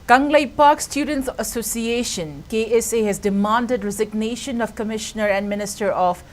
Kanglai Park Students Association (KSA) has demanded resignation of Commissioner and Minister of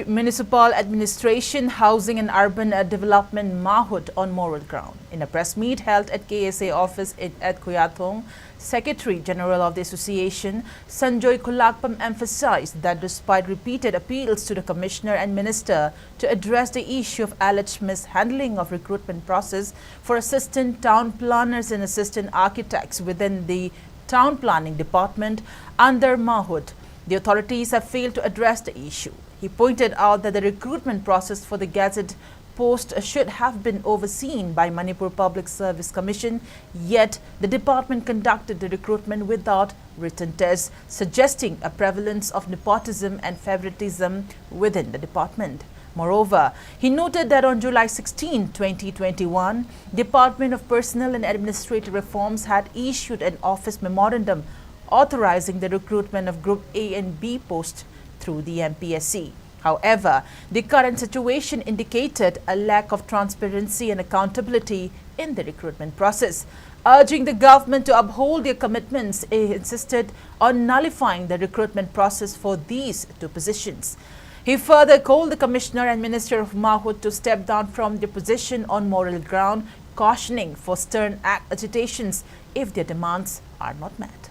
Municipal Administration, Housing and Urban Development Mahud on moral ground. In a press meet held at KSA office at Kuyathong, Secretary General of the Association, Sanjoy Kulakpam, emphasized that despite repeated appeals to the Commissioner and Minister to address the issue of alleged mishandling of recruitment process for assistant town planners and assistant architects within the town planning department under Mahud, the authorities have failed to address the issue. He pointed out that the recruitment process for the gazetted post should have been overseen by Manipur Public Service Commission, yet the department conducted the recruitment without written tests, suggesting a prevalence of nepotism and favoritism within the department. Moreover, he noted that on July 16, 2021, Department of Personnel and Administrative Reforms had issued an office memorandum authorizing the recruitment of Group A and B posts through the MPSC. However, the current situation indicated a lack of transparency and accountability in the recruitment process. Urging the government to uphold their commitments, he insisted on nullifying the recruitment process for these two positions. He further called the Commissioner and Minister of Mahud to step down from their position on moral ground, cautioning for stern agitations if their demands are not met.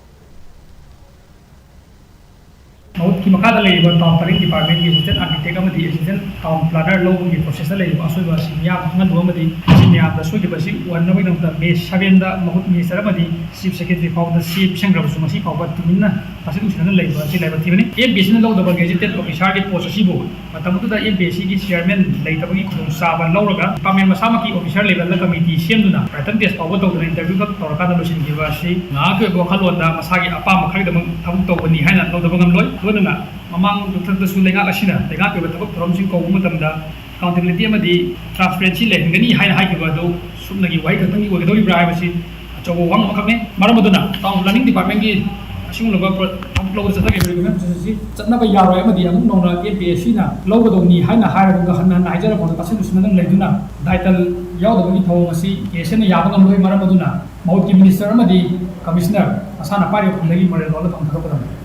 Mahud की मकान ले even town planning department की assistant architect अमदी assistant town planner लोगों की process ले even असुई बासी मियाँ मंगल दुआ मदी मियाँ दसुई की बासी वन नवी नंबर में शावेंदा Mahud मिनिस्टर अमदी chief secretary founder chief Shankarbabu सुमसी फाउंडर तुमिन्ना पासे दूसरे ले इवन ची लेबर थी बने एक बेसिन लोग दबा गेजेटेड ऑफिसर के पोस्ट सी बो मतलब तो दा एक बेसी की चेयरमैन ले तब की खुद साबन लोगा पामेन मसामा की ऑफिसर लेवल ला कमिटी सेम दुना पैटर्न टेस्ट पावर तो इंटरव्यू का तौर का लोशन की बासी ना के बो खलोंदा मसा की अपा मखर दम थबुक तो बनी है ना लो दबा गम लोय वनना Mamang Dr. Sulenga Ashina, the Gap with the promising Komutamda, accountability amadi, transparency, Lengani, high Hikado, Sumnagi White, and Tony privacy, Chowang Makame, Maramaduna, town planning department, Ashunga, uploads the second Nava Yara, Nona, Piesina, Logodoni, Hana, Higher Hana, Niger, on the Pacific Leduna, title Yawani Tomasi, Yesena Yavan, Maramaduna, Mahud Minister Amadi, Commissioner, Asana Pari of Lady Marilla on the